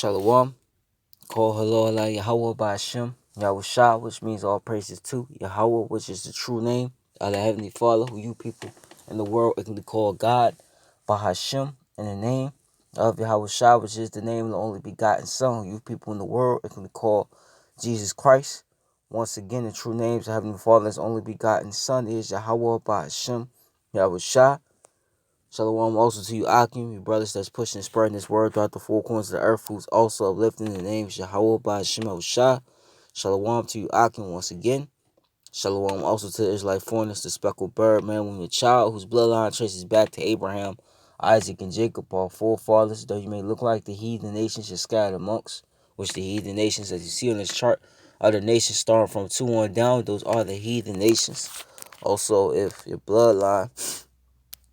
Shalom. Call hello Allah Yahweh by Hashem. Yahweh, which means all praises to Yahweh, which is the true name of the Heavenly Father, who you people in the world can call God, by Hashem, in the name of Yahweh, which is the name of the only begotten Son, who you people in the world can call Jesus Christ. Once again, the true names of Heavenly Father's only begotten Son is Yahweh by Hashem, Yahweh. Shalom also to you, Akim, you brothers that's pushing and spreading this word throughout the four corners of the earth, who's also uplifting the name Yahweh by Hashem Shah. Shalom to you, Akim, once again. Shalom also to the Israelite foreigners, the speckled bird, man, woman, child, whose bloodline traces back to Abraham, Isaac, and Jacob, our forefathers, though you may look like the heathen nations you're scattered amongst, which the heathen nations, as you see on this chart, are the nations starting from 2 on down. Those are the heathen nations. Also, if your bloodline,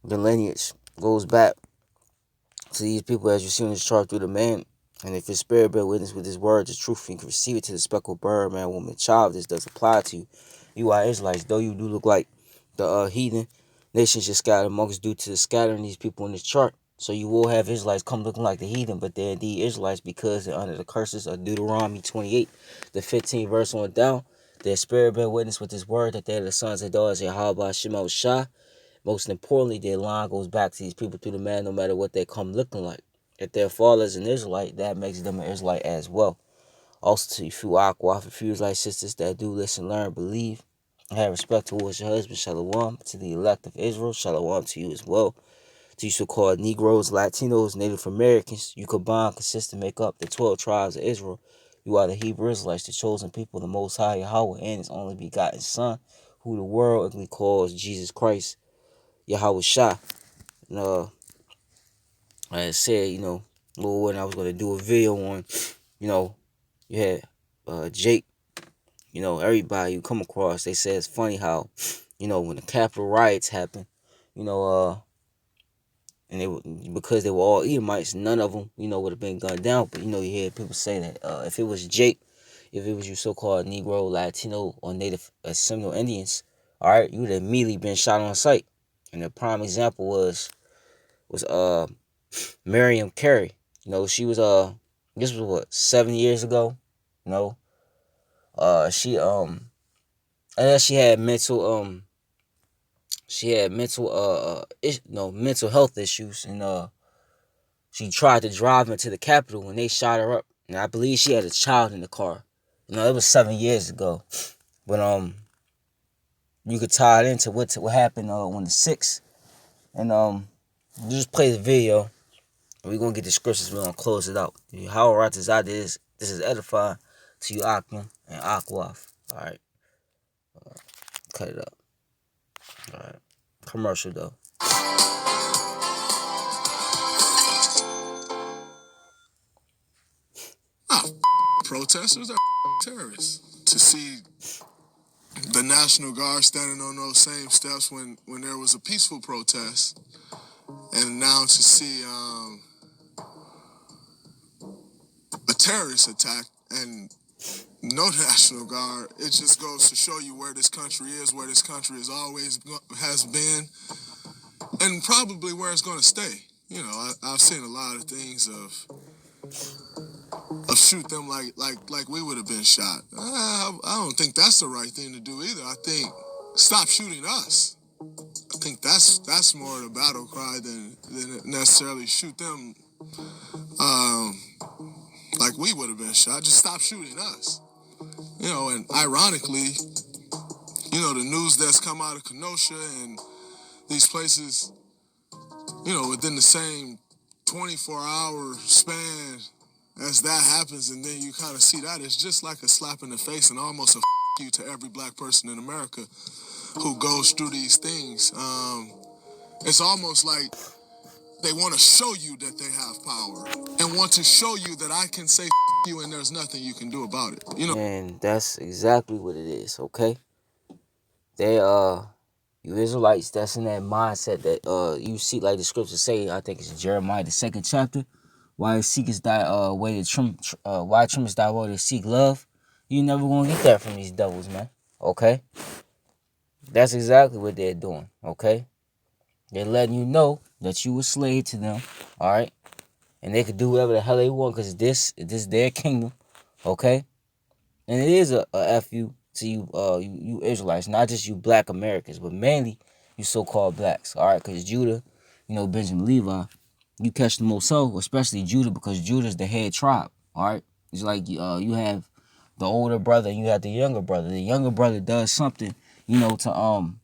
the lineage goes back to these people as you see on this chart through the man, and if your spirit bear witness with this word, the truth, you can receive it to the speckled bird, man, woman, child. This does apply to you. You are Israelites, though you do look like the heathen nations you're scattered amongst due to the scattering these people in this chart. So you will have Israelites come looking like the heathen, but they're indeed Israelites because they're under the curses of Deuteronomy 28, the 15th verse on down. Their spirit bear witness with this word that they're the sons and daughters of Yahweh Shema Shah. Most importantly, their line goes back to these people through the man, no matter what they come looking like. If their father is an Israelite, that makes them an Israelite as well. Also to you few Aqua, for few Israelite sisters that do listen, learn, believe, and have respect towards your husband, Shalom. To the elect of Israel, Shalom to you as well. To you so-called Negroes, Latinos, Native Americans, you combine, consist, and make up the 12 tribes of Israel. You are the Hebrew Israelites, the chosen people, the Most High Yahweh, and His only begotten Son, who the world calls Jesus Christ, Yahweh Shah. And, like I said, Lord, when I was going to do a video on, you had Jake, everybody you come across, they say it's funny how, when the Capitol riots happened, and because they were all Edomites, none of them, would have been gunned down. But, you hear people say that if it was Jake, if it was you so-called Negro, Latino, or Native Seminole Indians, all right, you would have immediately been shot on sight. And the prime example was Miriam Carey. She was this was what, 7 years ago. She she had mental health issues, and she tried to drive into the Capitol when they shot her up. And I believe she had a child in the car. It was 7 years ago. But you could tie it into what happened on the 6th. And just play the video. We're going to get the scriptures. We're going to close it out. How right is out this is edifying to you, Akim and Akwaf. All right. Cut it up. All right. Commercial, though. Protesters are terrorists. To see the National Guard standing on those same steps when there was a peaceful protest, and now to see a terrorist attack and no National Guard, it just goes to show you where this country is, where this country has been, and probably where it's going to stay. I've seen a lot of things of shoot them like we would have been shot. I don't think that's the right thing to do either. I think stop shooting us. I think that's more the battle cry than necessarily shoot them like we would have been shot. Just stop shooting us. And ironically, the news that's come out of Kenosha and these places, within the same 24-hour span as that happens, and then you kind of see that, it's just like a slap in the face and almost a you to every black person in America who goes through these things. It's almost like they want to show you that they have power and want to show you that I can say you and there's nothing you can do about it. And that's exactly what it is, okay? They, you Israelites, that's in that mindset that, you see, like the scriptures say, I think it's in Jeremiah, the 2nd chapter, why seekest thy way to why trimmest thy way to seek love? You never gonna get that from these devils, man. Okay? That's exactly what they're doing, okay? They're letting you know that you a slave to them, alright? and they could do whatever the hell they want because this their kingdom, okay? And it is a fu to you, you Israelites, not just you Black Americans, but mainly you so-called blacks, all right? Because Judah, Benjamin Levi, you catch the most so, especially Judah, because Judah's the head tribe, all right? It's like you have the older brother and you have the younger brother. The younger brother does something, to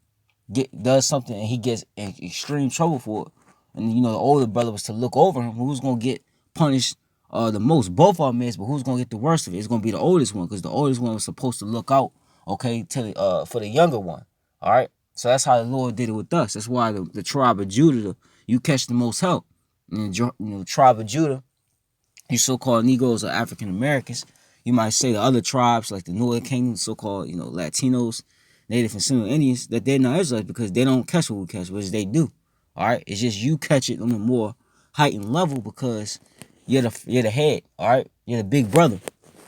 does something and he gets in extreme trouble for it. And the older brother was to look over him. Who's gonna get punished the most? Both of them is, but who's gonna get the worst of it? It's gonna be the oldest one, because the oldest one was supposed to look out, okay, for the younger one. All right. So that's how the Lord did it with us. That's why the tribe of Judah, you catch the most help. And the tribe of Judah, you so-called Negroes or African Americans, you might say the other tribes like the Northern Kingdom, so-called Latinos, Native and Seminole Indians, that they're not Israelites because they don't catch what we catch, which they do. All right, it's just you catch it on a more heightened level because you're the head. All right, you're the big brother.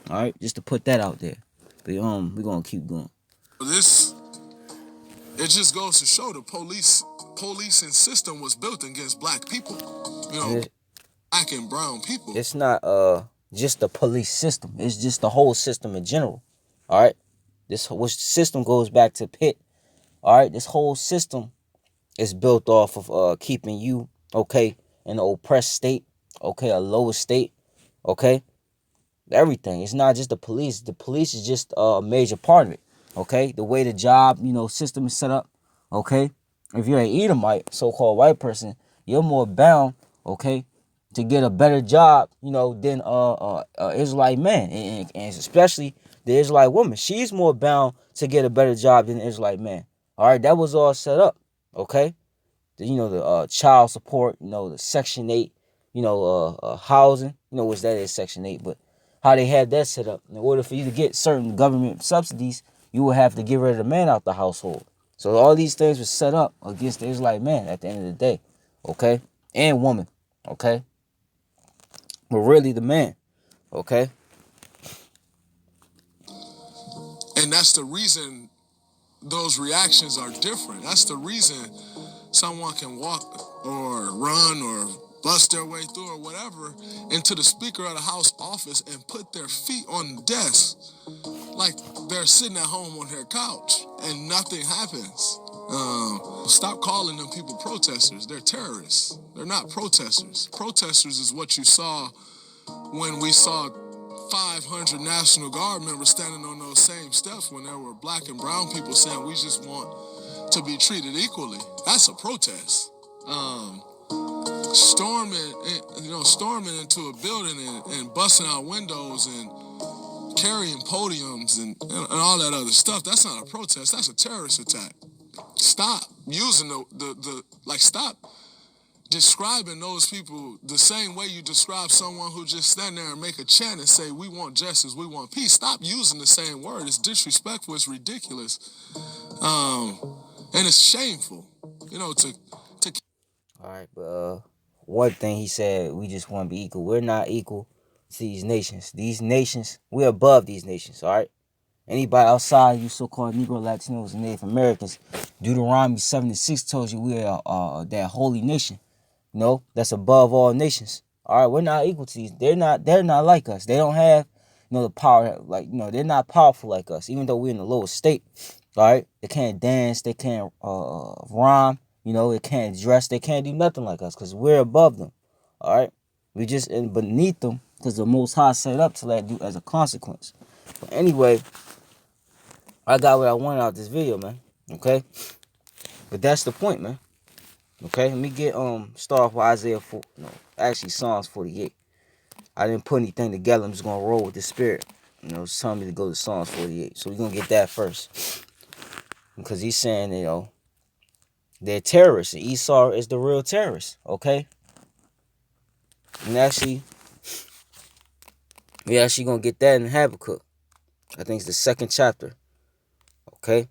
All right, just to put that out there. But we're gonna keep going. This it just goes to show the policing system was built against black people. And Black and brown people. it's not just the police system. It's just the whole system in general. All right, this which system goes back to Pitt. All right, this whole system is built off of keeping you, okay, in an oppressed state, okay, a lower state, okay, everything. It's not just the police. The police is just a major part of it, okay. The way the job, system is set up, okay. If you're an Edomite, so-called white person, you're more bound, okay, to get a better job, than Israelite man, and especially the Israelite woman. She's more bound to get a better job than the Israelite man. All right, that was all set up, okay. The child support, the Section 8, housing, which that is Section 8, but how they had that set up. In order for you to get certain government subsidies, you would have to get rid of the man out the household. So all these things were set up against the Israelite man at the end of the day, okay? And woman, okay? But really the man, okay? And that's the reason those reactions are different. That's the reason someone can walk or run or bust their way through or whatever into the Speaker of the House office and put their feet on the desk like they're sitting at home on their couch and nothing happens. Stop calling them people protesters. They're terrorists. They're not protesters. Protesters is what you saw when we saw 500 National Guard members standing on those same steps when there were black and brown people saying we just want to be treated equally. That's a protest. Storming into a building and busting out windows and carrying podiums and all that other stuff. That's not a protest. That's a terrorist attack. Stop using stop describing those people the same way you describe someone who just stand there and make a chant and say, we want justice, we want peace. Stop using the same word. It's disrespectful, it's ridiculous. And it's shameful, to All right, but one thing he said, we just want to be equal. We're not equal to these nations. These nations, we're above these nations, all right? Anybody outside you so-called Negro, Latinos, and Native Americans, Deuteronomy 7:6 tells you we are that holy nation. That's above all nations. All right, we're not equal to these. They're not like us. They don't have, the power, like, they're not powerful like us, even though we're in the lowest state. All right, they can't dance, they can't rhyme, they can't dress, they can't do nothing like us because we're above them. All right, we just beneath them because the Most High set up to let do as a consequence. But anyway, I got what I wanted out this video, man. Okay, but that's the point, man. Okay, let me get start off with Isaiah 4. No, actually Psalms 48. I didn't put anything together. I'm just gonna roll with the spirit. It's telling me to go to Psalms 48. So we're gonna get that first. Because he's saying, they're terrorists. And Esau is the real terrorist. Okay? And actually, we actually gonna get that in Habakkuk. I think it's the second chapter. Okay?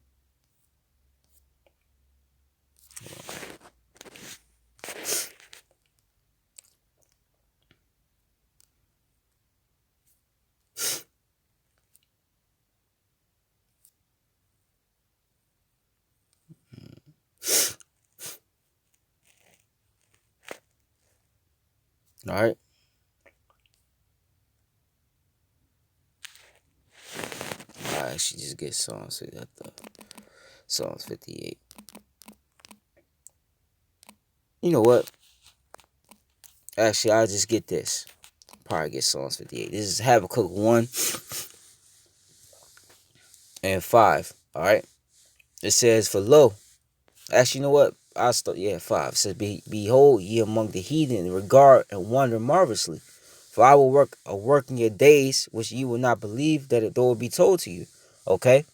Alright. actually just get Psalms. Psalms 58. You know what? Actually, I'll just get this. Probably get Psalms 58. This is Habakkuk 1 and 5. Alright? It says, for lo, actually, you know what? I'll start, 5. It says, behold, ye among the heathen, regard and wonder marvelously. For I will work a work in your days, which ye will not believe that it though it be told to you. Okay?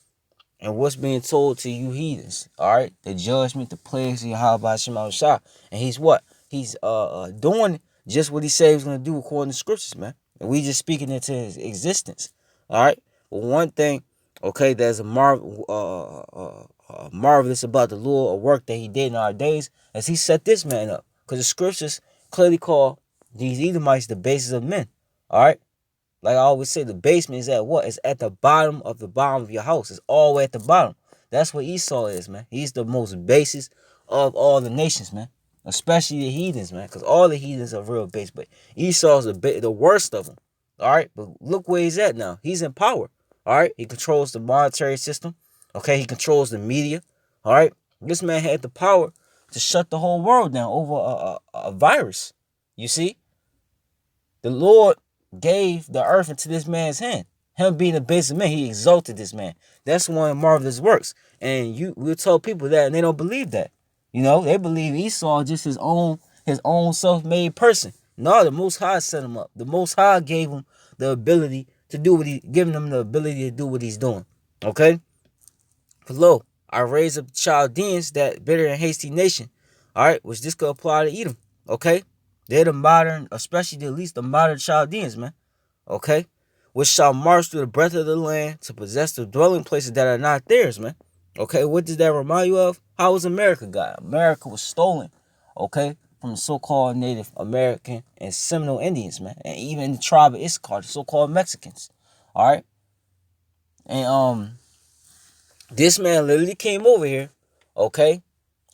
And what's being told to you heathens, all right? The judgment, the plagues of Yahweh Shema Shah. And he's what? He's doing just what he said he was going to do according to scriptures, man. And we just speaking into his existence, all right? Well, one thing, okay, there's a marvelous about the Lord, a work that he did in our days, as he set this man up. Because the scriptures clearly call these Edomites the basis of men, all right? Like I always say, the basement is at what? It's at the bottom of your house. It's all the way at the bottom. That's what Esau is, man. He's the most basis of all the nations, man. Especially the heathens, man. Because all the heathens are real base. But Esau's the worst of them. All right? But look where he's at now. He's in power. All right? He controls the monetary system. Okay? He controls the media. All right? This man had the power to shut the whole world down over a virus. You see? The Lord gave the earth into this man's hand. Him being the base of man, he exalted this man. That's one of marvelous works. And we'll tell people that, and they don't believe that. You know, they believe Esau just his own self-made person. No, the Most High set him up. The Most High gave him the ability to do giving him the ability to do what he's doing. Okay? For lo, I raise up the Chaldeans, that bitter and hasty nation. All right, which this could apply to Edom. Okay? They're the modern, especially at least the modern Chaldeans, man. Okay? Which shall march through the breadth of the land to possess the dwelling places that are not theirs, man. Okay, what does that remind you of? How was America got? America was stolen, okay, from the so-called Native American and Seminole Indians, man. And even the tribe of Issachar, the so-called Mexicans. All right? And this man literally came over here, okay,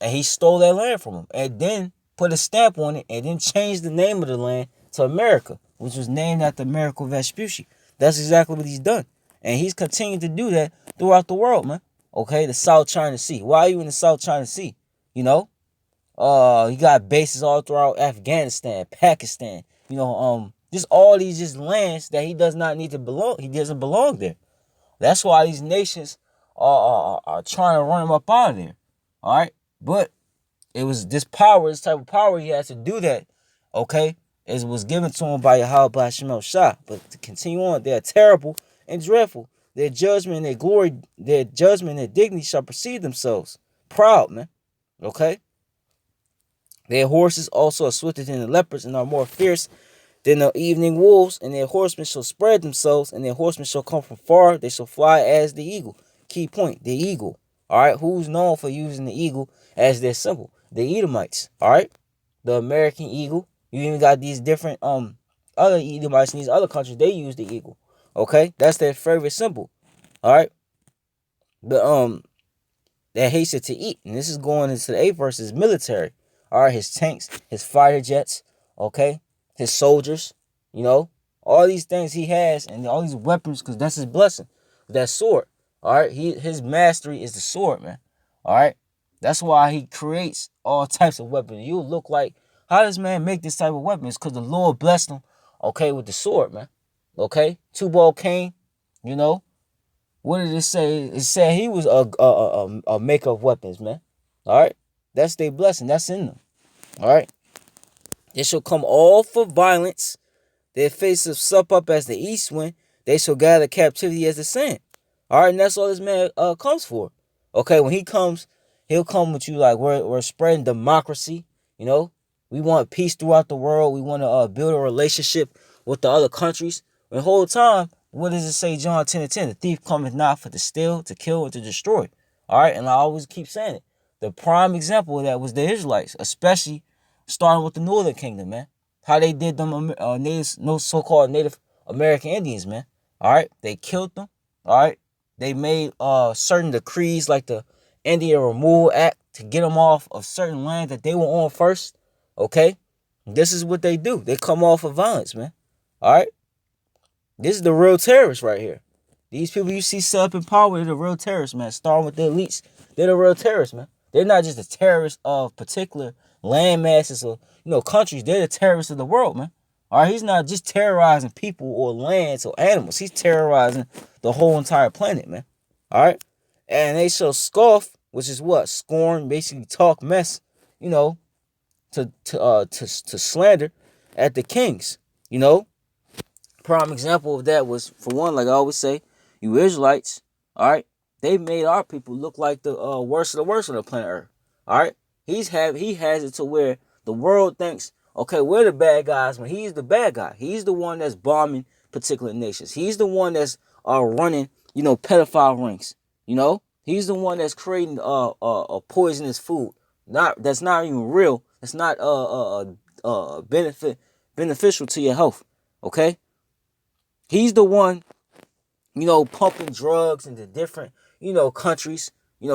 and he stole that land from him, and then put a stamp on it, and then changed the name of the land to America, which was named after Amerigo Vespucci. That's exactly what he's done, and he's continued to do that throughout the world, man. Okay, the South China Sea. Why are you in the South China Sea? You know, you got bases all throughout Afghanistan, Pakistan. You know, just all these just lands that he does not need to belong. He doesn't belong there. That's why these nations are trying to run him up out of there. All right, but it was this power, this type of power he has to do that. Okay, it was given to him by Yahweh Shemel Shah. But to continue on, they are terrible and dreadful. Their judgment and their glory, their judgment and their dignity shall precede themselves. Proud, man. Okay? Their horses also are swifter than the leopards and are more fierce than the evening wolves, and their horsemen shall spread themselves, and their horsemen shall come from far. They shall fly as the eagle. Key point, the eagle. All right, who's known for using the eagle as their symbol? The Edomites. All right, the American eagle. You even got these different other Edomites in these other countries. They use the eagle. Okay, that's their favorite symbol. All right, but that hates it to eat, and this is going into the 8th verse. His military. All right, his tanks, his fighter jets. Okay, his soldiers. You know, all these things he has, and all these weapons, because that's his blessing. That sword. All right, his mastery is the sword, man. All right, that's why he creates all types of weapons. You look like, how does man make this type of weapons? Because the Lord blessed him, okay, with the sword, man. Okay, two-ball cane, you know. What did it say? It said he was a maker of weapons, man. All right, that's their blessing. That's in them. All right, they shall come all for violence. Their faces sup up as the east wind. They shall gather captivity as the sand. All right, and that's all this man comes for. Okay, when he comes, he'll come with you like we're spreading democracy. You know, we want peace throughout the world. We want to build a relationship with the other countries. The whole time, what does it say, John 10:10? The thief cometh not for to steal, to kill, and to destroy. All right, and I always keep saying it. The prime example of that was the Israelites, especially starting with the Northern Kingdom, man. How they did them so-called Native American Indians, man. All right, they killed them. All right, they made certain decrees like the Indian Removal Act to get them off of certain land that they were on first. Okay, this is what they do. They come off of violence, man. All right, this is the real terrorists right here. These people you see set up in power, they're the real terrorists, man. Starting with the elites, they're the real terrorists, man. They're not just the terrorists of particular land masses or countries. They're the terrorists of the world, man. All right, he's not just terrorizing people or lands or animals. He's terrorizing the whole entire planet, man. All right, and they shall scoff, which is what scorn, basically talk mess, you know, to slander at the kings, you know. Prime example of that was, for one, like I always say, you Israelites, all right, they made our people look like the worst of the worst on the planet Earth. All right, he has it to where the world thinks, okay, we're the bad guys when he's the bad guy. He's the one that's bombing particular nations. He's the one that's running, pedophile rings. He's the one that's creating poisonous food. That's not even real. That's not beneficial to your health. Okay, he's the one, pumping drugs into different, countries,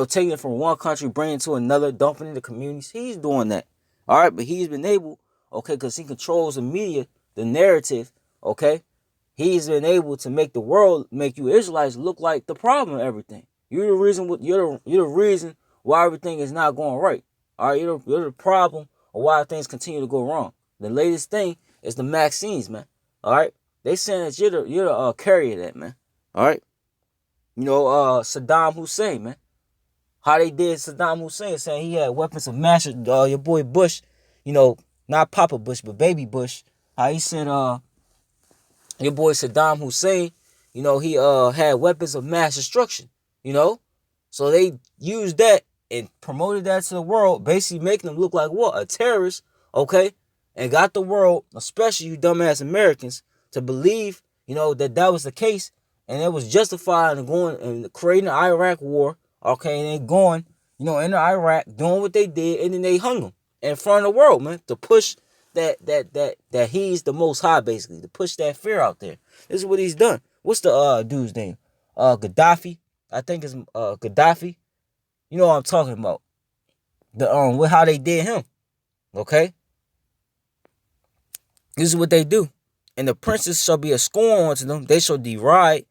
taking it from one country, bringing it to another, dumping it in the communities. He's doing that. All right. But he's been able, okay, because he controls the media, the narrative, okay. He's been able to make the world, make you Israelites look like the problem of everything. You're the reason, you're the reason why everything is not going right. All right. You're the problem of why things continue to go wrong. The latest thing is the vaccines, man. All right. They saying that you're the carrier of that, man. All right. Saddam Hussein, man. How they did Saddam Hussein, saying he had weapons of mass. Your boy Bush, not Papa Bush, but Baby Bush. How he said, your boy Saddam Hussein, he had weapons of mass destruction. You know, so they used that and promoted that to the world, basically making them look like what? A terrorist, okay? And got the world, especially you dumbass Americans, to believe, that was the case, and it was justified in going and creating the Iraq war, okay, and then going, into Iraq, doing what they did, and then they hung him in front of the world, man, to push that he's the most high, basically, to push that fear out there. This is what he's done. What's the dude's name? Gaddafi. I think it's Gaddafi. You know what I'm talking about. With how they did him. Okay? This is what they do. And the princes shall be a scorn unto them. They shall deride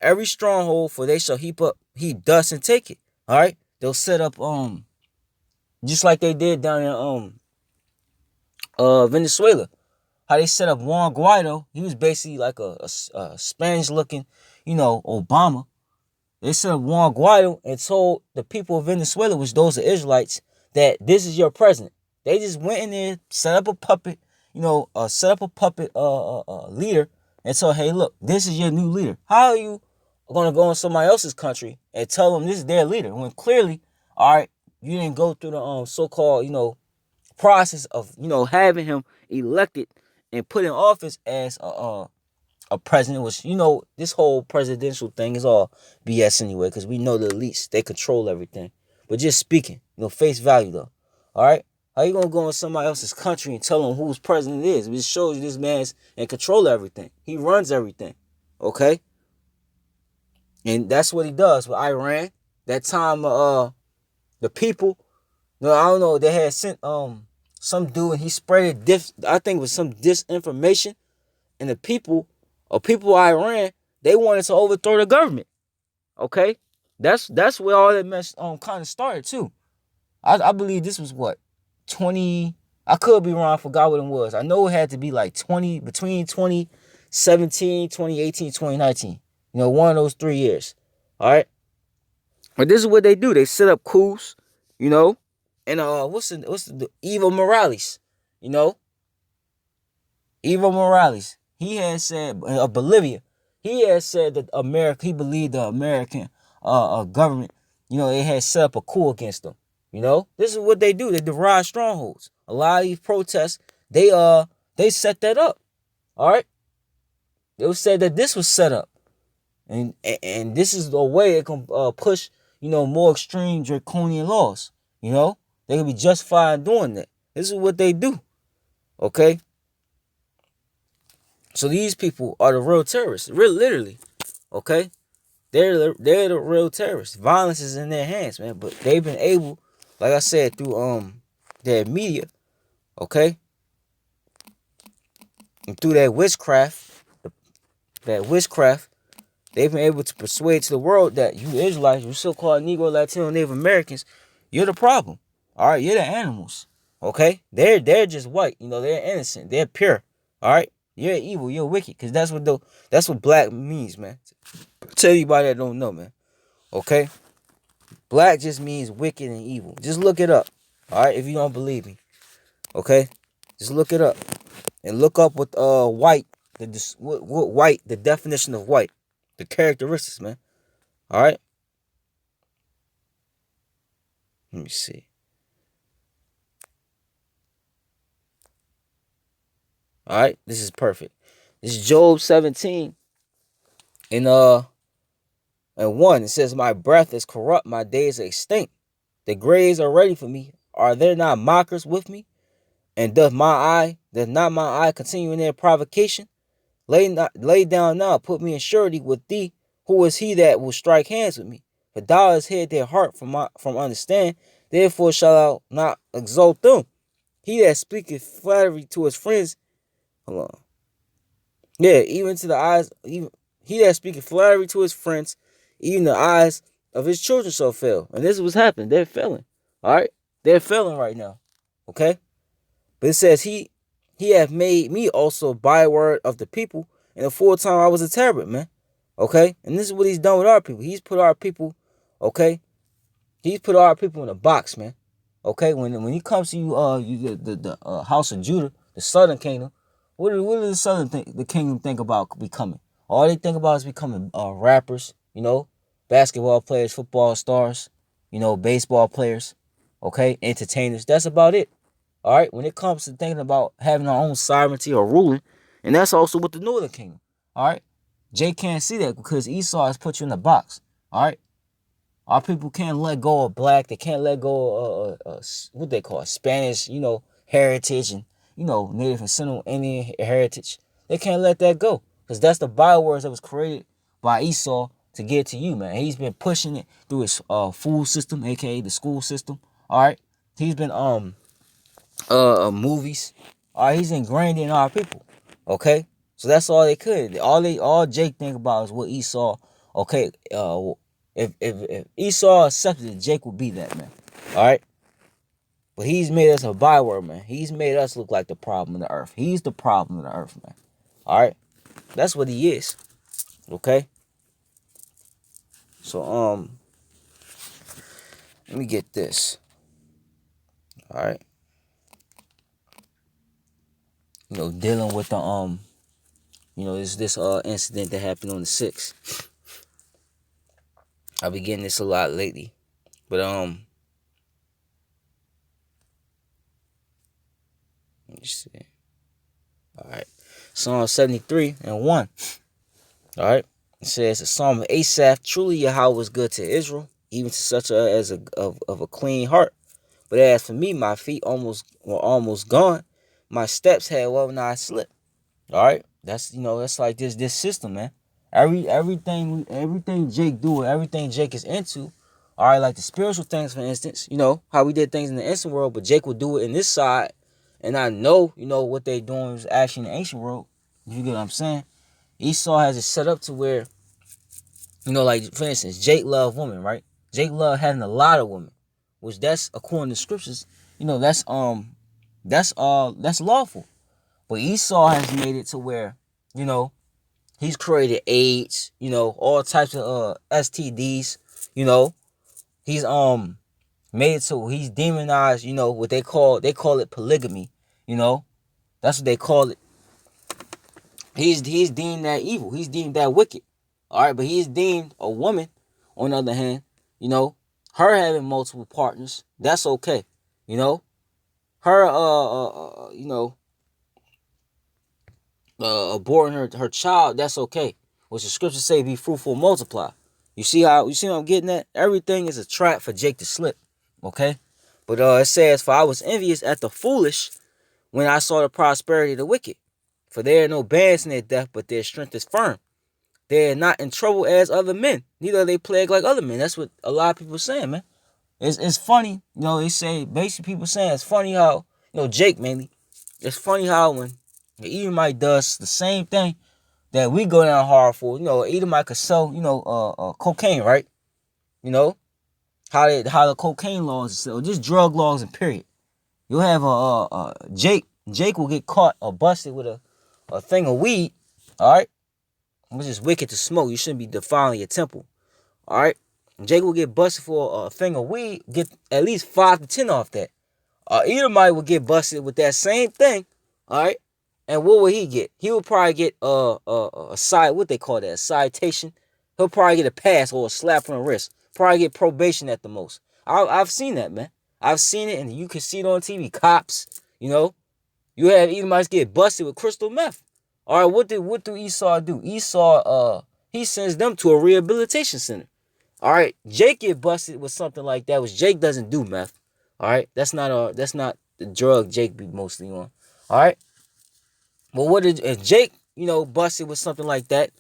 every stronghold, for they shall heap dust and take it. Alright? They'll set up just like they did down in Venezuela. How they set up Juan Guaido. He was basically like a Spanish looking, Obama. They set up Juan Guaido and told the people of Venezuela, which those are Israelites, that this is your president. They just went in there, set up a puppet, leader, and told, hey, look, this is your new leader. How are you going to go in somebody else's country and tell them this is their leader when clearly, all right, you didn't go through the so-called, process of, having him elected and put in office as a president, which, this whole presidential thing is all BS anyway, because we know the elites, they control everything. But just speaking, face value though. All right? How you going to go in somebody else's country and tell them whose president it is? It just shows you this man's in control of everything. He runs everything. Okay? And that's what he does with Iran. That time, the people, I don't know, they had sent some dude and he spread I think it was some disinformation, and the people of Iran, they wanted to overthrow the government. Okay, that's where all that mess kind of started too. I believe this was what 20. I could be wrong. I forgot what it was. I know it had to be like 20 between 2017, 2018, 2019. One of those 3 years. All right, but this is what they do. They set up coups. And what's the Evo Morales? Evo Morales. He had said Bolivia. He had said that America. He believed the American government. It had set up a coup against them. This is what they do. They deride strongholds. A lot of these protests, they set that up. All right. They said that this was set up, and this is the way it can push more extreme draconian laws. They can be justified doing that. This is what they do. Okay. So these people are the real terrorists, literally, okay? They're the real terrorists. Violence is in their hands, man. But they've been able, like I said, through their media, okay, and through that witchcraft, They've been able to persuade to the world that you Israelites, you so-called Negro, Latino, Native Americans, you're the problem. All right, you're the animals. Okay, they're just white. They're innocent. They're pure. All right, you're evil. You're wicked. Cause that's what black means, man. Tell anybody that don't know, man. Okay, black just means wicked and evil. Just look it up. All right, if you don't believe me. Okay, just look it up and look up what white what white the definition of white, the characteristics, man. All right, let me see. All right, this is perfect. This is Job 17 and 1. It says, "My breath is corrupt, my days are extinct. The graves are ready for me. Are there not mockers with me? And does not my eye continue in their provocation? Lay down now, put me in surety with thee. Who is he that will strike hands with me? For thou hast hid their heart from understanding. Therefore shall I not exalt them. He that speaketh flattery to his friends." Hold on. Yeah, even to the eyes, even he that speaketh flattery to his friends, even the eyes of his children shall fail. And this is what's happening. They're failing. All right? They're failing right now. Okay? But it says, He hath made me also a byword of the people, and aforetime I was a terror, man. Okay? And this is what he's done with our people. He's put our people, okay? He's put our people in a box, man. Okay? When he comes to the house of Judah, the southern kingdom, what does the kingdom think about becoming? All they think about is becoming rappers, basketball players, football stars, baseball players, okay, entertainers. That's about it. All right, when it comes to thinking about having our own sovereignty or ruling, and that's also with the northern kingdom. All right, Jay can't see that because Esau has put you in a box. All right, our people can't let go of black. They can't let go of what they call Spanish, heritage and Native and Seminole Indian heritage. They can't let that go because that's the bywords that was created by Esau to get to you, man. He's been pushing it through his food system, aka the school system. All right, he's been movies. All right, he's ingrained in our people. Okay, so that's all they could. All Jake think about is what Esau. Okay, if Esau accepted it, Jake would be that, man. All right, but he's made us a byword, man. He's made us look like the problem of the earth. He's the problem of the earth, man. All right, that's what he is. Okay, so let me get this. All right, dealing with the this incident that happened on the 6th. I've been getting this a lot lately. But let me see. Alright. Psalm 73 and 1. Alright. It says, "A psalm of Asaph, truly Yahweh was good to Israel, even to such of a clean heart. But as for me, my feet were almost gone. My steps had well nigh slipped." All right, that's like this system, man. Everything Jake do, everything Jake is into. All right, like the spiritual things, for instance. How we did things in the ancient world, but Jake would do it in this side, and I know what they doing is actually in the ancient world. You get what I'm saying? Esau has it set up to where like for instance, Jake loved women, right? Jake loved having a lot of women, which that's according to scriptures. That's lawful. But Esau has made it to where, he's created AIDS, all types of STDs, He's made it so he's demonized, what they call it polygamy, That's what they call it. He's deemed that evil. He's deemed that wicked. All right, but he's deemed a woman, on the other hand, her having multiple partners, that's okay. Her aborting her child, that's okay. Which the scriptures say, "Be fruitful, multiply." You see what I'm getting at? Everything is a trap for Jake to slip. Okay? But it says, "For I was envious at the foolish when I saw the prosperity of the wicked. For there are no bands in their death, but their strength is firm. They are not in trouble as other men, neither are they plagued like other men." That's what a lot of people are saying, man. It's funny, they say, basically people saying it's funny how, Jake mainly, it's funny how when the Edomite does the same thing that we go down hard for. Edomite could sell, cocaine, right? You know how the cocaine laws, or just drug laws, and period. You'll have Jake. Jake will get caught or busted with a thing of weed, all right, which is wicked to smoke. You shouldn't be defiling your temple, all right. Jake will get busted for a thing of weed, get at least 5 to 10 off that. Edomite will get busted with that same thing, all right. And what will he get? He will probably get a side, what they call that, a citation. He'll probably get a pass or a slap on the wrist. Probably get probation at the most. I've seen that, man. I've seen it, and you can see it on TV. Cops, you have Edomites get busted with crystal meth. All right, what do Esau do? Esau, he sends them to a rehabilitation center. All right, Jake get busted with something like that, which Jake doesn't do meth. All right, that's not the drug Jake be mostly on. All right, but what did if Jake, busted with something like that?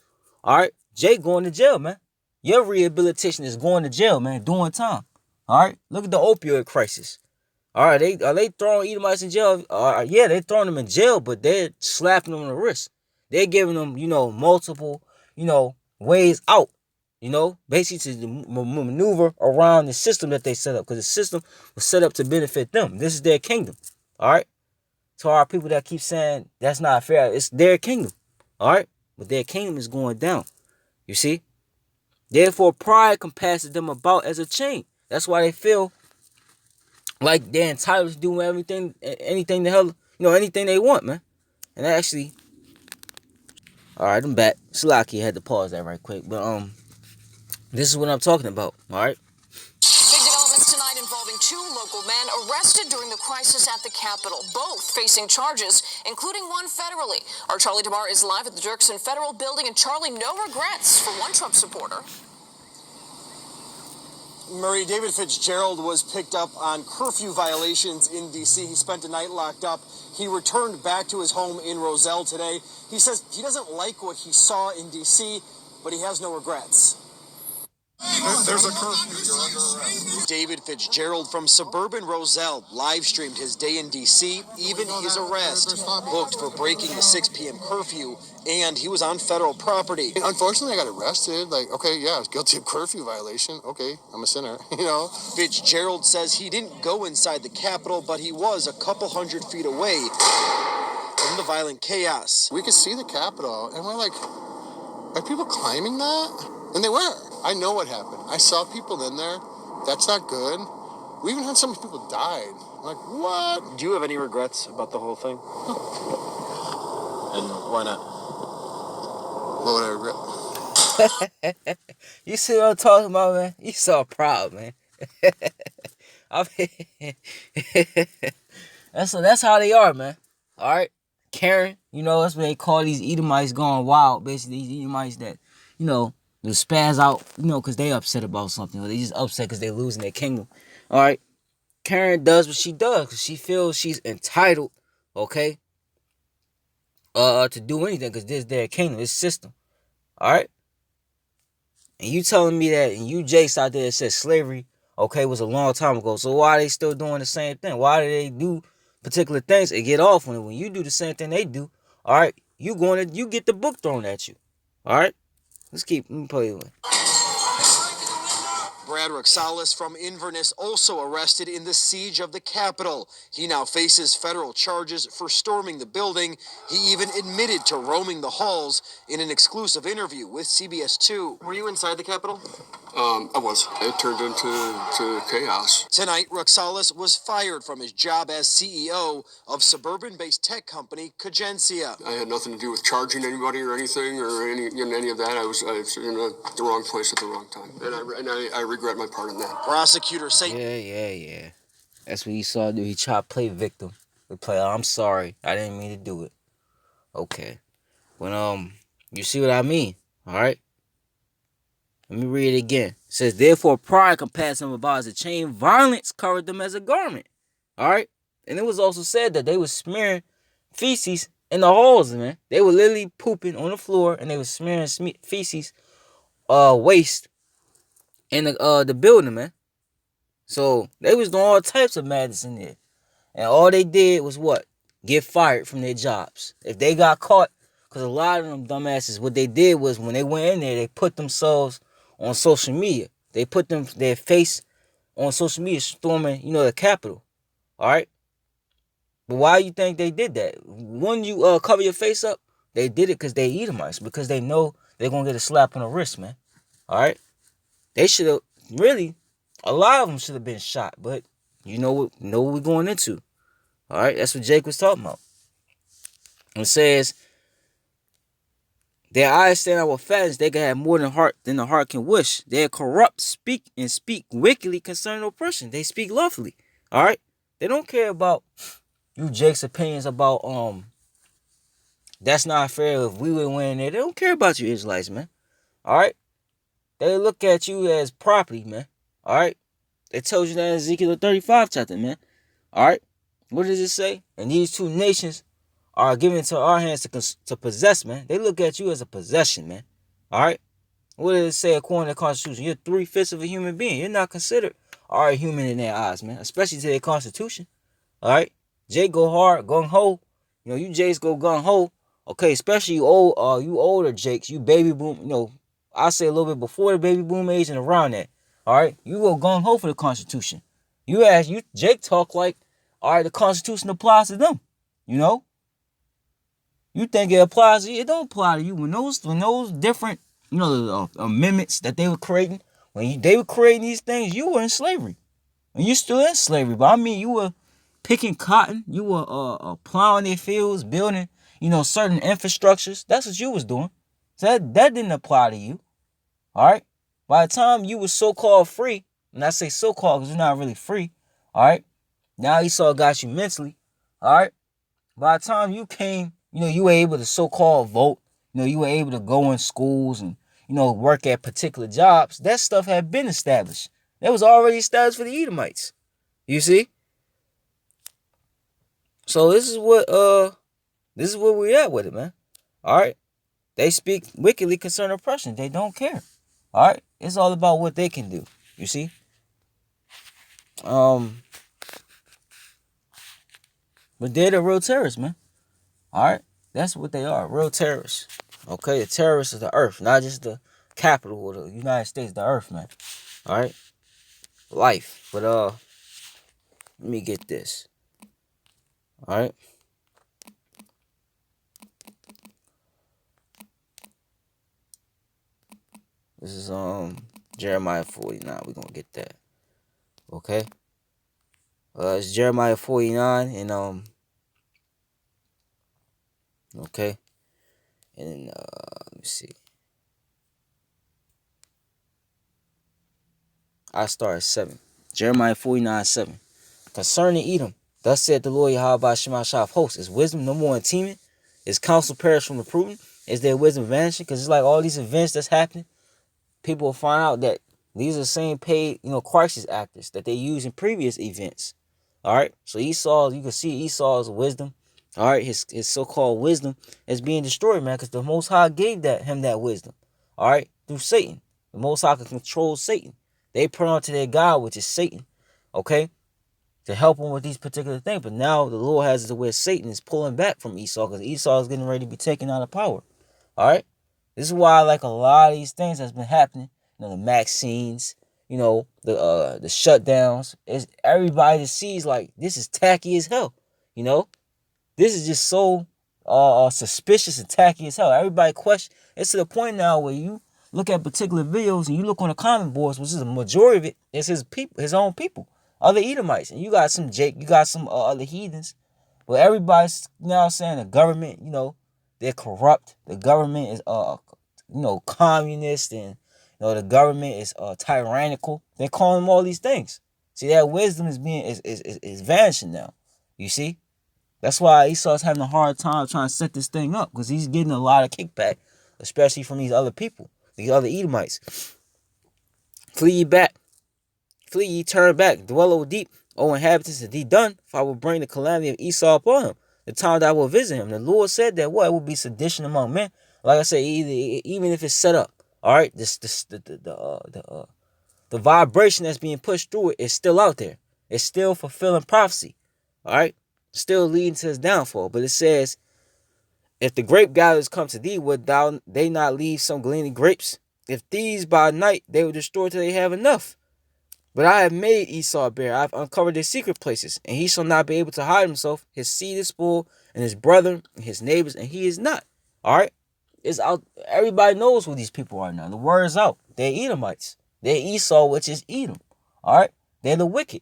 All right, Jake going to jail, man. Your rehabilitation is going to jail, man, doing time. All right, look at the opioid crisis. All right, are they throwing Edomites in jail? Yeah, they're throwing them in jail, but they're slapping them on the wrist. They're giving them, multiple, ways out. Basically to maneuver around the system that they set up, because the system was set up to benefit them. This is their kingdom. All right. To our people that keep saying that's not fair, it's their kingdom. All right, but their kingdom is going down. You see. Therefore, pride compasses them about as a chain. That's why they feel like they're entitled to do anything the hell, anything they want, man. And actually, all right, I'm back. Slaki had to pause that right quick, but this is what I'm talking about. All right. Big developments tonight involving 2 local men arrested during the crisis at the Capitol, both facing charges, including one federally. Our Charlie DeMar is live at the Dirksen Federal Building, and Charlie, no regrets for one Trump supporter. Marie, David Fitzgerald was picked up on curfew violations in D.C. He spent a night locked up. He returned back to his home in Roselle today. He says he doesn't like what he saw in D.C., but he has no regrets. There's a curfew. You're under arrest. David Fitzgerald from suburban Roselle live streamed his day in D.C., even his arrest, booked for breaking the 6 p.m. curfew, and he was on federal property. Unfortunately, I got arrested. Okay, yeah, I was guilty of curfew violation. Okay, I'm a sinner, Fitzgerald says he didn't go inside the Capitol, but he was a couple hundred feet away from the violent chaos. We could see the Capitol, and we're like, are people climbing that? And they were. I know what happened. I saw people in there. That's not good. We even had some people died. I'm like, what? Do you have any regrets about the whole thing? And why not? What would I regret? You see what I'm talking about, man? You so proud, man. I mean, that's how they are, man. All right, Karen. That's what they call these Edomites going wild. Basically, these Edomites that they spaz out, because they upset about something, or they just upset because they're losing their kingdom. All right, Karen does what she does because she feels she's entitled, okay, to do anything because this is their kingdom, this system. All right, and you telling me that, and you Jace out there that said slavery, okay, was a long time ago. So why are they still doing the same thing? Why do they do particular things and get off on it when you do the same thing they do? All right, you get the book thrown at you. All right. Let me play one. Brad Rexalis from Inverness also arrested in the siege of the Capitol. He now faces federal charges for storming the building. He even admitted to roaming the halls in an exclusive interview with CBS 2. Were you inside the Capitol? I was. It turned into chaos. Tonight, Rexalis was fired from his job as CEO of suburban-based tech company Cogencia. I had nothing to do with charging anybody or anything or any of that. I was in the wrong place at the wrong time, and I regret my part in that. Prosecutors say, Yeah. That's what he saw do. He tried to play victim. He play, I'm sorry, I didn't mean to do it. Okay, when you see what I mean? All right. Let me read it again. It says, therefore, pride compassed them about as a chain, violence covered them as a garment. All right. And it was also said that they were smearing feces in the halls, man. They were literally pooping on the floor, and they were smearing feces, waste in the building, man. So they was doing all types of madness in there. And all they did was what? Get fired from their jobs. If they got caught, Because a lot of them dumbasses, what they did was when they went in there, they put themselves on social media. They put their face on social media storming, the Capitol. All right? But why you think they did that? When you cover your face up, they did it because they Edomites, because they know they're going to get a slap on the wrist, man. All right? They should have, really, a lot of them should have been shot, but you know what we're going into. All right? That's what Jake was talking about. It says, their eyes stand out with fatness, they can have more than the heart can wish. They are corrupt, speak wickedly concerning oppression. They speak lawfully. All right? They don't care about you Jake's opinions about that's not fair if we would win there. They don't care about you Israelites, man. All right? They look at you as property, man. All right? They told you that in Ezekiel 35 chapter, man. All right? What does it say? And these two nations are given to our hands to possess, man. They look at you as a possession, man. All right? What does it say according to the Constitution? You're 3/5 of a human being. You're not considered a human in their eyes, man. Especially to their Constitution. All right? Jay go hard, gung ho. You Jays go gung ho. Okay, especially you older Jakes, you baby boom. I say a little bit before the baby boom age and around that. All right, you go gung ho for the Constitution. Jake talk like, all right, the Constitution applies to them. You think it applies to you? It don't apply to you. When those different amendments that they were creating, they were creating these things, you were in slavery, and you still in slavery. But I mean, you were picking cotton, you were plowing their fields, building certain infrastructures. That's what you was doing. So that didn't apply to you. All right. By the time you was so-called free, and I say so-called because you're not really free. All right. Now Esau got you mentally. All right. By the time you came, you were able to so-called vote. You were able to go in schools and work at particular jobs. That stuff had been established. That was already established for the Edomites. You see? So this is where we at with it, man. All right. They speak wickedly concerning oppression. They don't care. All right. It's all about what they can do. You see? But they're the real terrorists, man. All right. That's what they are. Real terrorists. Okay. The terrorists of the earth, not just the capital or the United States, the earth, man. All right. Life. But let me get this. All right. This is Jeremiah 49. We're gonna get that. Okay. It's Jeremiah 49 and okay. And let me see. I start at 7. Jeremiah 49:7. Concerning Edom, thus said the Lord Yahweh Shemashah of hosts, is wisdom no more in teeming? Is counsel perished from the prudent? Is their wisdom vanishing? Because it's like all these events that's happening, people will find out that these are the same paid, crisis actors that they use in previous events. All right. So Esau, you can see Esau's wisdom. All right. His so-called wisdom is being destroyed, man, because the Most High gave him that wisdom. All right. Through Satan. The Most High can control Satan. They put on to their God, which is Satan. Okay. To help them with these particular things. But now the Lord has it where Satan is pulling back from Esau because Esau is getting ready to be taken out of power. All right. This is why I like a lot of these things that's been happening. The vaccines, the shutdowns. Is everybody that sees like this is tacky as hell. This is just so suspicious and tacky as hell. Everybody question. It's to the point now where you look at particular videos and you look on the comment boards, which is a majority of it, it's his people, his own people, other Edomites, and you got some Jake, you got some other heathens, but everybody's now saying the government, they're corrupt. The government is communist, and the government is tyrannical. They're calling them all these things. See, that wisdom is vanishing now. You see? That's why Esau's having a hard time trying to set this thing up, because he's getting a lot of kickback, especially from these other people, these other Edomites. Flee ye back. Flee ye, turn back. Dwell O deep, O inhabitants of Dedan, for I will bring the calamity of Esau upon him, the time that I will visit him. The Lord said that what? It will be sedition among men. Like I said, even if it's set up, all right, the vibration that's being pushed through it is still out there. It's still fulfilling prophecy, all right, still leading to his downfall. But it says, If the grape gatherers come to thee, would thou they not leave some gleaning grapes? If thieves by night, they will destroy till they have enough. But I have made Esau bare. I have uncovered his secret places, and he shall not be able to hide himself. His seed is full, and his brethren, and his neighbors, and he is not. All right? It's out. Everybody knows who these people are now. The word is out. They're Edomites. They're Esau, which is Edom. All right? They're the wicked.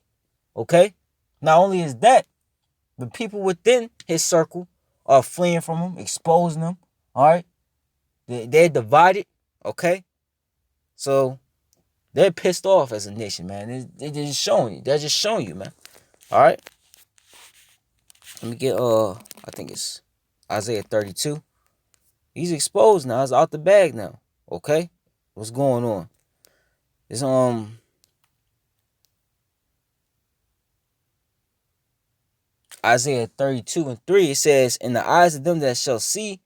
Okay? Not only is that, the people within his circle are fleeing from him, exposing them. All right? They're divided. Okay? So they're pissed off as a nation, man. They're just showing you. They're just showing you, man. All right? Let me get, I think it's Isaiah 32. He's exposed now. It's out the bag now. Okay? What's going on? It's, Isaiah 32:3, it says, in the eyes of them that shall see,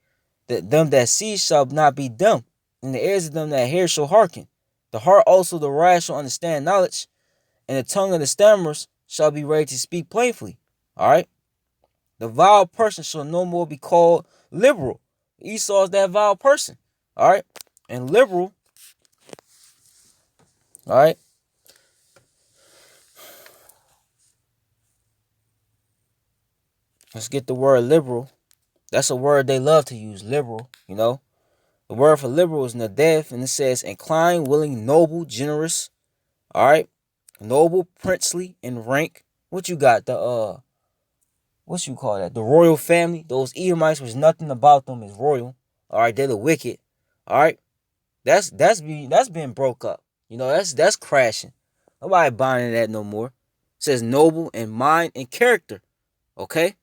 that them that see shall not be dumb. In the ears of them that hear shall hearken. The heart also the wise shall understand knowledge, and the tongue of the stammerers shall be ready to speak plainly. All right? The vile person shall no more be called liberal. Esau is that vile person. All right? And liberal, all right? Let's get the word liberal. That's a word they love to use, liberal, you know? The word for liberal is nadev, and it says inclined, willing, noble, generous. All right? Noble, princely, in rank. What you got? What you call that? The royal family. Those Edomites, was nothing about them is royal. All right? They're the wicked. All right? That's being broke up. You know, that's crashing. Nobody buying that no more. It says noble in mind and character. Okay?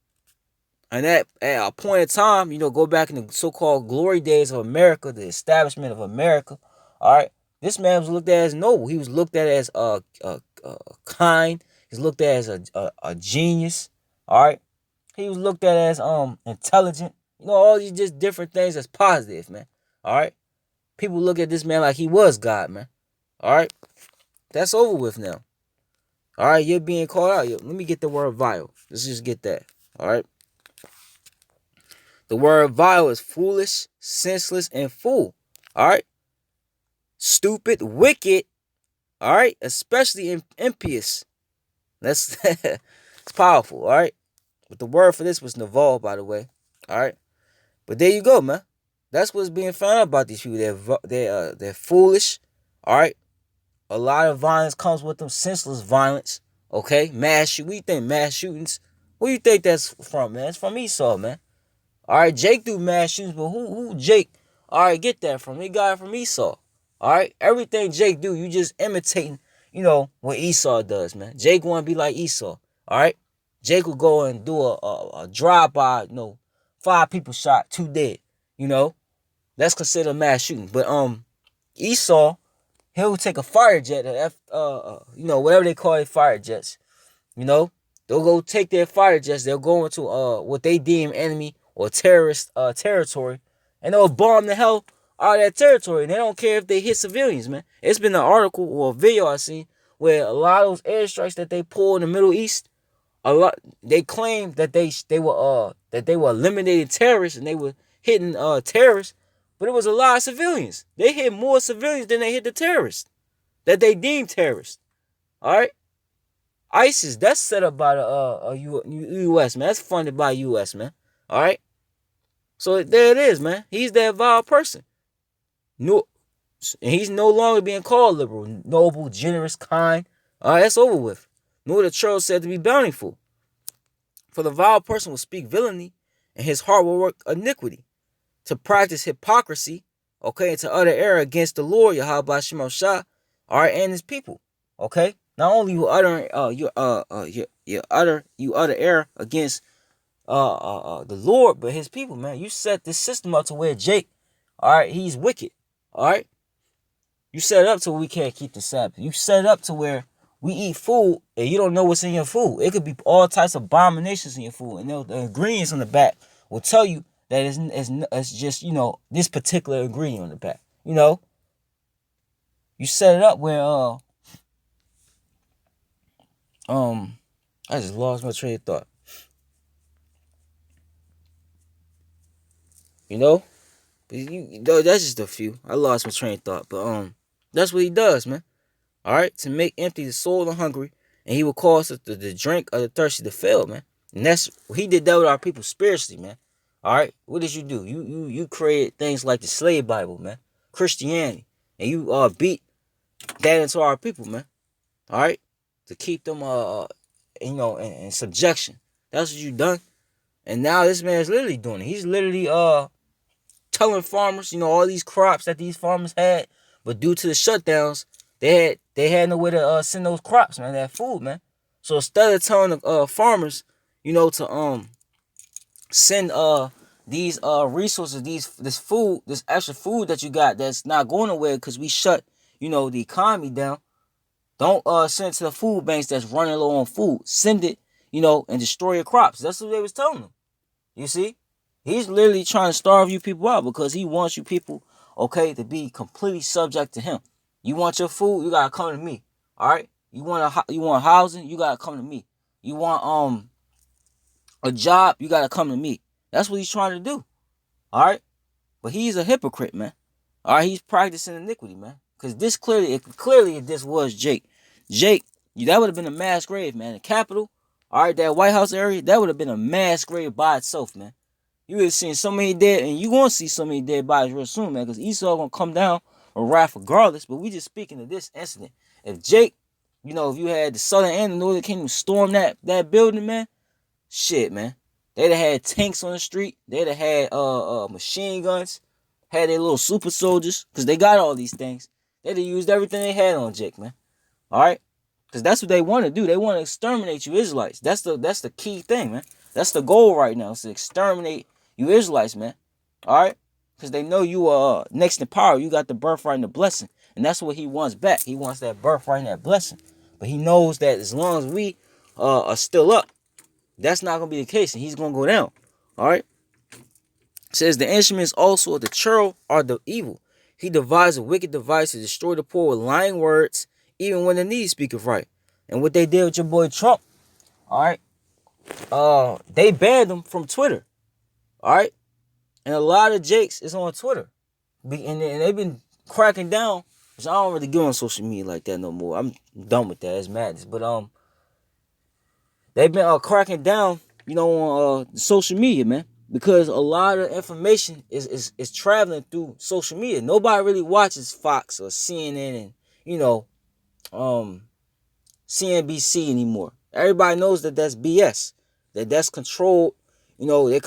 And at a point in time, you know, go back in the so-called glory days of America, the establishment of America. All right, this man was looked at as noble. He was looked at as kind. He's looked at as a genius. All right, he was looked at as intelligent. You know, all these just different things that's positive, man. All right, people look at this man like he was God, man. All right, that's over with now. All right, you're being called out. Let me get the word vile. Let's just get that. All right. The word vile is foolish, senseless, and fool. All right. Stupid, wicked. All right. Especially impious. That's it's powerful. All right. But the word for this was Naval, by the way. All right. But there you go, man. That's what's being found out about these people. They're foolish. All right. A lot of violence comes with them. Senseless violence. Okay. Mass shoot. What do you think? Mass shootings. Where do you think that's from, man? It's from Esau, man. All right, Jake do mass shootings, but who Jake? All right, get that from? He got it from Esau. All right, everything Jake do, you just imitating, you know, what Esau does, man. Jake want to be like Esau. All right, Jake will go and do a drive-by, you know, 5 people shot, 2 dead. You know, that's considered mass shooting. But Esau, he'll take a fire jet, you know, whatever they call it, fire jets. You know, they'll go take their fire jets. They'll go into what they deem enemy or terrorist territory, and they'll bomb the hell out of that territory. And they don't care if they hit civilians, man. It's been an article or a video I seen where a lot of those airstrikes that they pull in the Middle East, a lot they claim that they were eliminating terrorists and they were hitting terrorists, but it was a lot of civilians. They hit more civilians than they hit the terrorists that they deemed terrorists. All right. ISIS, that's set up by the U.S., man. That's funded by U.S., man. All right? So there it is, man. He's that vile person. No, and he's no longer being called liberal, noble, generous, kind. All right, that's over with. Nor the church said to be bountiful. For the vile person will speak villainy, and his heart will work iniquity. To practice hypocrisy, okay, and to utter error against the Lord, Yahweh Shema Shah, all right, and his people, okay? Not only you utter you utter error against the Lord, but his people, man. You set this system up to where Jake, all right, he's wicked, all right. You set it up to where we can't keep the Sabbath. You set it up to where we eat food and you don't know what's in your food. It could be all types of abominations in your food, and the ingredients on the back will tell you that it's just, you know, this particular ingredient on the back. You know, you set it up where I just lost my train of thought. You know, that's just a few. I lost my train of thought, but that's what he does, man. All right, to make empty the soul of the hungry, and he will cause the drink of the thirsty to fail, man. And that's he did that with our people spiritually, man. All right, what did you do? You created things like the slave Bible, man, Christianity, and you beat that into our people, man. All right, to keep them in subjection. That's what you done. And now this man is literally doing it. He's literally telling farmers, all these crops that these farmers had, but due to the shutdowns, they had no way to send those crops, man, that food, man. So instead of telling the farmers, to send these resources, this food, this extra food that you got that's not going nowhere because we shut, the economy down. Don't send it to the food banks that's running low on food. Send it, and destroy your crops. That's what they was telling them. You see? He's literally trying to starve you people out because he wants you people, okay, to be completely subject to him. You want your food, you gotta come to me. All right? You want housing, you gotta come to me. You want a job, you gotta come to me. That's what he's trying to do. All right? But he's a hypocrite, man. All right, he's practicing iniquity, man. Because clearly, if this was Jake, that would have been a mass grave, man. The Capitol, all right, that White House area, that would have been a mass grave by itself, man. You would have seen so many dead, and you gonna see so many dead bodies real soon, man. Because Esau gonna come down or wrath regardless. But we just speaking of this incident. If Jake, if you had the Southern and the Northern Kingdom storm that building, man, shit, man. They'd have had tanks on the street. They'd have had machine guns. Had their little super soldiers. Because they got all these things. They'd have used everything they had on Jake, man. Alright? Because that's what they want to do. They want to exterminate you Israelites. That's the key thing, man. That's the goal right now. Is to exterminate you Israelites, man. Alright? Because they know you are next in power. You got the birthright and the blessing. And that's what he wants back. He wants that birthright and that blessing. But he knows that as long as we are still up, that's not going to be the case, and he's going to go down. All right? It says, the instruments also of the churl are the evil. He devised a wicked device to destroy the poor with lying words, even when the needy speaketh right. And what they did with your boy Trump, all right, they banned him from Twitter. All right? And a lot of Jakes is on Twitter. And they've been cracking down, which I don't really get on social media like that no more. I'm done with that. It's madness. But, they've been cracking down, on social media, man, because a lot of information is traveling through social media. Nobody really watches Fox or CNN and CNBC anymore. Everybody knows that that's BS. That's controlled. They're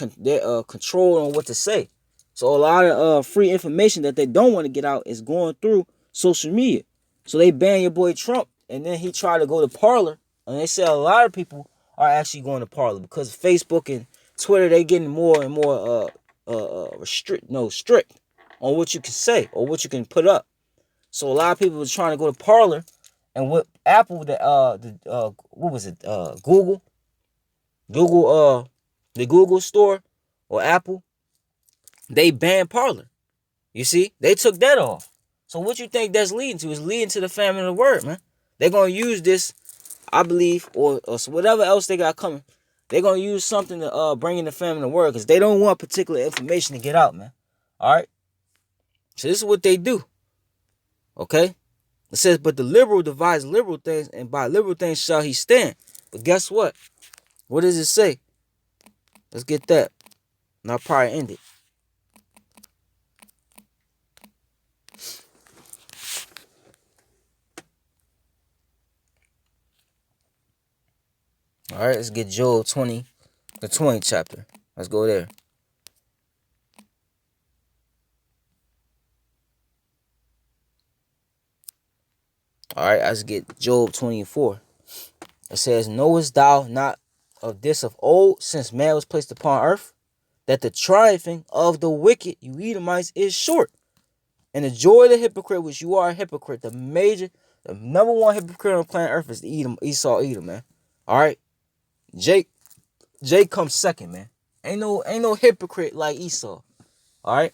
controlled on what to say. So a lot of free information that they don't want to get out is going through social media. So they ban your boy Trump, and then he tried to go to Parler, and they said a lot of people are actually going to Parler because Facebook and Twitter, they getting more and more strict on what you can say or what you can put up. So a lot of people was trying to go to Parler, and what Apple, what was it? The Google store or Apple, they banned Parler. You see, they took that off. So what you think that's leading to? Is leading to the famine of the word, man. They're gonna use this, I believe, or whatever else they got coming. They're gonna use something to bring in the famine of the word because they don't want particular information to get out, man. All right. So this is what they do. Okay. It says, but the liberal devise liberal things, and by liberal things shall he stand. But guess what? What does it say? Let's get that. And I'll probably end it. All right, let's get Joel 20, the 20th chapter. Let's go there. All right, let's get Job 24. It says, knowest thou not of this of old, since man was placed upon earth, that the triumphing of the wicked, you Edomites, is short, and the joy of the hypocrite, which you are a hypocrite, the number one hypocrite on planet earth is Esau, Edom, man. All right, Jake comes second, man. Ain't no hypocrite like Esau. All right.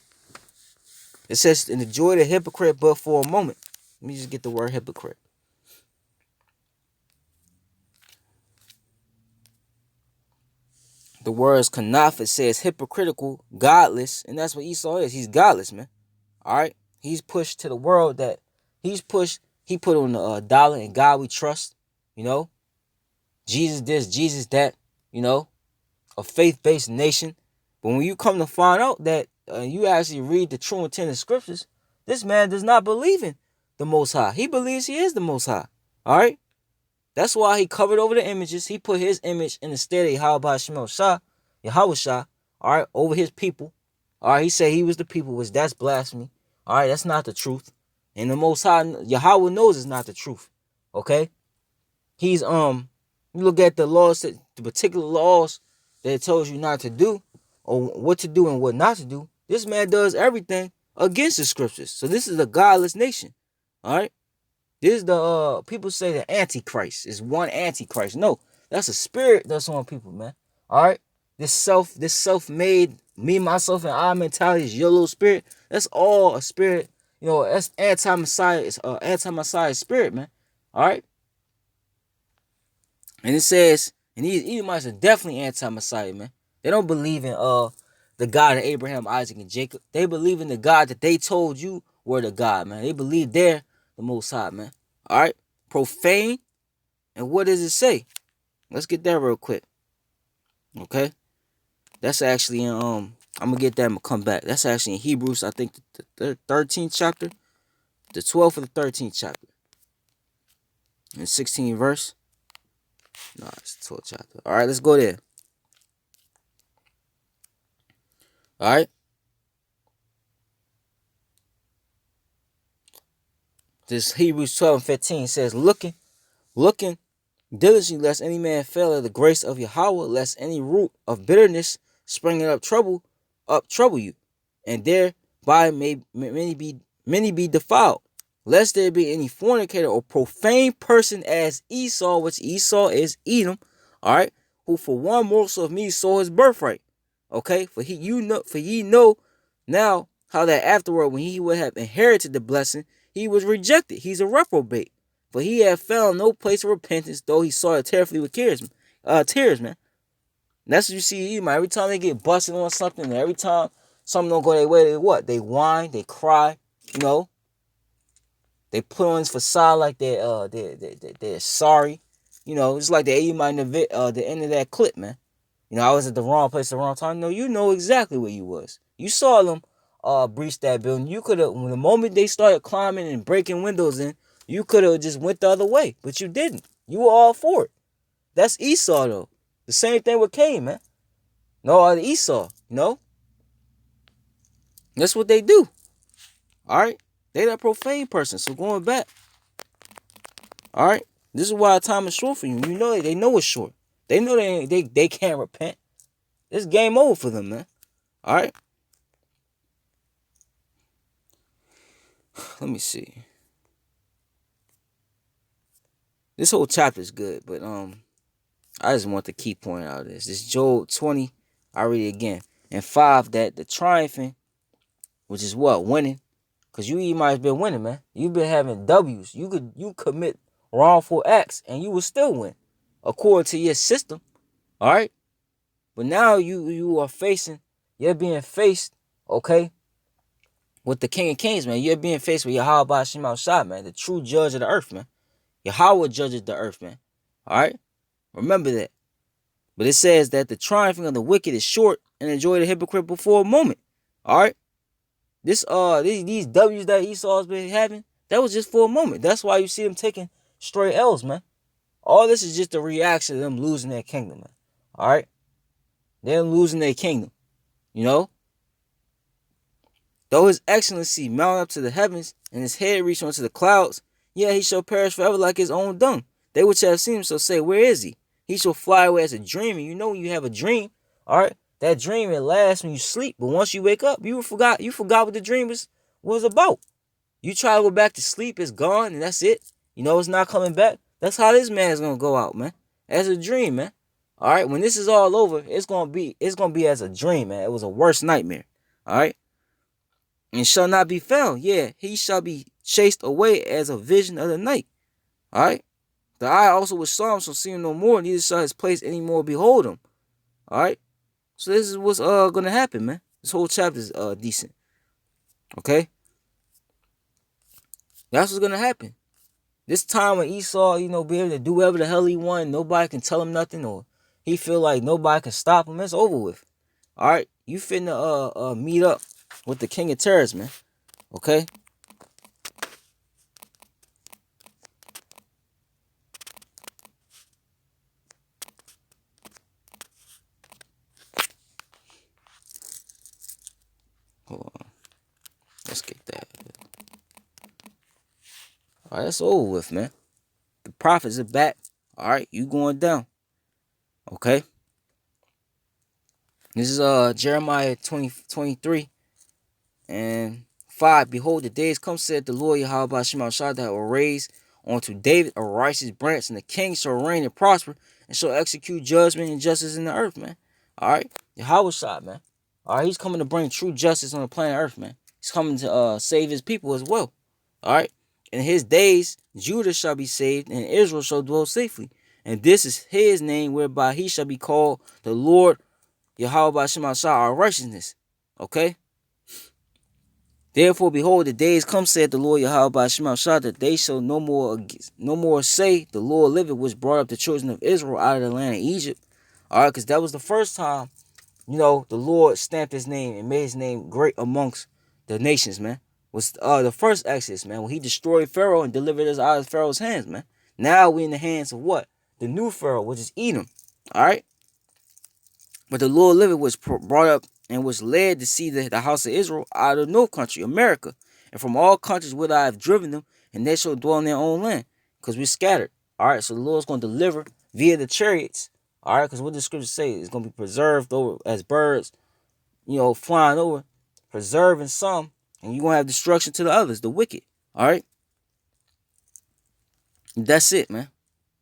It says, and the joy of the hypocrite, but for a moment. Let me just get the word hypocrite. The The words kanaf, it says hypocritical, godless, and that's what Esau is. He's godless, man. All right, he's pushed to the world that he's pushed. He put on the dollar and God we trust. You know, Jesus this, Jesus that. You know, a faith-based nation. But when you come to find out that you actually read the true intent of scriptures, this man does not believe in the Most High. He believes he is the Most High. All right. That's why he covered over the images. He put his image in the stead of Yahweh Shah, all right, over his people. All right, he said he was the people, which that's blasphemy. All right, that's not the truth. And the Most High, Yahweh knows it's not the truth. Okay? He's, you look at the laws, the particular laws that it tells you not to do, or what to do and what not to do. This man does everything against the scriptures. So this is a godless nation. All right? This is the people say the Antichrist is one Antichrist. No, that's a spirit that's on people, man. All right, this self-made me, myself, and I mentality is your little spirit. That's all a spirit. You know, that's anti-Messiah. It's anti-Messiah spirit, man. All right, and it says, and these Edomites are definitely anti-Messiah, man. They don't believe in the God of Abraham, Isaac, and Jacob. They believe in the God that they told you were the God, man. They believe they're the Most High, man. All right, profane. And what does it say? Let's get that real quick. Okay, that's actually in I'm gonna get that and come back. That's actually in Hebrews, I think the 13th chapter, the 12th or the 13th chapter, and 16th verse. No, it's the 12th chapter. All right, let's go there. All right. This Hebrews 12 and 15 says, looking diligently, lest any man fail of the grace of Yahweh, lest any root of bitterness springing up trouble you, and thereby many be defiled. Lest there be any fornicator or profane person as Esau, which Esau is Edom, all right, who for one morsel of meat sold his birthright. Okay, for ye know now how that afterward, when he would have inherited the blessing, he was rejected. He's a reprobate. For he had found no place of repentance, though he saw it tearfully with tears, man. And that's what you see, man. Every time they get busted on something, and every time something don't go their way, they what? They whine, they cry, you know. They put on this facade like they're sorry, you know. It's like the Edomite in the end of that clip, man. You know, I was at the wrong place at the wrong time. No, you know exactly where you was. You saw them breach that building. You could have, the moment they started climbing and breaking windows in, you could have just went the other way, but you didn't. You were all for it. That's Esau, though. The same thing with Cain, man. No other Esau, you know? That's what they do. All right? They that profane person. So going back. All right? This is why time is short for you. You know they know it's short. They know they can't repent. It's game over for them, man. All right? Let me see. This whole chapter is good, but I just want the key point out of this. This Job 20, I read it again. And 5, that the triumphing, which is what? Winning. Because you might have been winning, man. You've been having W's. You commit wrongful acts and you will still win. According to your system. Alright? But now you are you're being faced, okay, with the King of Kings, man. You're being faced with Yahweh Shema Shah, man. The true judge of the earth, man. Yahweh judges the earth, man. Alright? Remember that. But it says that the triumphing of the wicked is short and the joy of the hypocrite for a moment. Alright? These W's that Esau's been having, that was just for a moment. That's why you see them taking straight L's, man. All this is just a reaction to them losing their kingdom, man. Alright? They're losing their kingdom. You know? Though his excellency mount up to the heavens, and his head reach unto the clouds, yet he shall perish forever like his own dung. They which have seen him shall say, where is he? He shall fly away as a dream. And you know when you have a dream, all right, that dream, it lasts when you sleep. But once you wake up, you forgot what the dream was about. You try to go back to sleep, it's gone, and that's it. You know it's not coming back. That's how this man is going to go out, man. As a dream, man. All right, when this is all over, it's going to be as a dream, man. It was a worse nightmare. All right? And shall not be found. Yeah, he shall be chased away as a vision of the night. All right? The eye also which saw him shall see him no more, neither shall his place any more behold him. All right? So this is what's gonna happen, man. This whole chapter is decent. Okay? That's what's gonna happen. This time when Esau, be able to do whatever the hell he want, nobody can tell him nothing, or he feel like nobody can stop him, it's over with. Alright? You finna meet up with the king of terrorists, man. Okay? Hold on. Let's get that. Alright, that's over with, man. The prophets are back. Alright, you going down. Okay? This is Jeremiah 20:23 and 5. Behold, the days come, said the Lord Yahweh Shema Shah, that will raise unto David a righteous branch, and the king shall reign and prosper, and shall execute judgment and justice in the earth, man. Alright? Yahweh Shah, man. Alright, he's coming to bring true justice on the planet earth, man. He's coming to save his people as well. Alright? In his days, Judah shall be saved, and Israel shall dwell safely. And this is his name whereby he shall be called the Lord Yahweh Shema Shah, our righteousness. Okay? Therefore, behold, the days come, said the Lord Yahweh Shema Shah, that they shall no more say, the Lord liveth, which brought up the children of Israel out of the land of Egypt. Alright, because that was the first time, the Lord stamped his name and made his name great amongst the nations, man. Was the first Exodus, man, when he destroyed Pharaoh and delivered us out of Pharaoh's hands, man. Now we in the hands of what? The new Pharaoh, which is Edom. Alright? But the Lord liveth was brought up and was led to see the house of Israel out of the north country, America, and from all countries whither I have driven them, and they shall dwell in their own land, because we're scattered. Alright, so the Lord's going to deliver via the chariots. Alright, because what the scriptures say is going to be preserved over as birds, flying over, preserving some, and you're going to have destruction to the others, the wicked. Alright? That's it, man.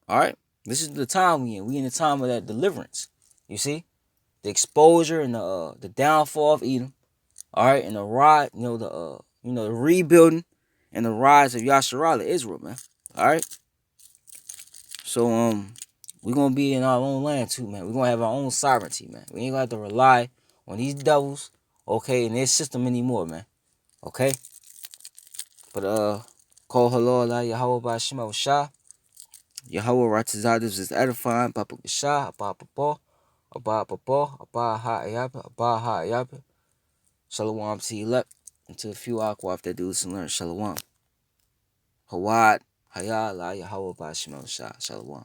Alright? This is the time we in. We in the time of that deliverance. You see? The exposure and the downfall of Edom, all right, and the rise, the rebuilding and the rise of Yasharallah, Israel, man. All right. So we're gonna be in our own land too, man. We're gonna have our own sovereignty, man. We ain't gonna have to rely on these devils, okay, and their system anymore, man. Okay. But call hello Allah Yahweh by Shema Shah. Yahweh Ratazadis is edifying, Papa Shah, Papa Paul. Abba Papa, Abba Ha'ayab, Abba Ha'ayab. Shalom to you left. Until a few aqua after do this and learn. Shalom. Hawad, Hayah, La Yahweh, Bashimel Shah. Shalom.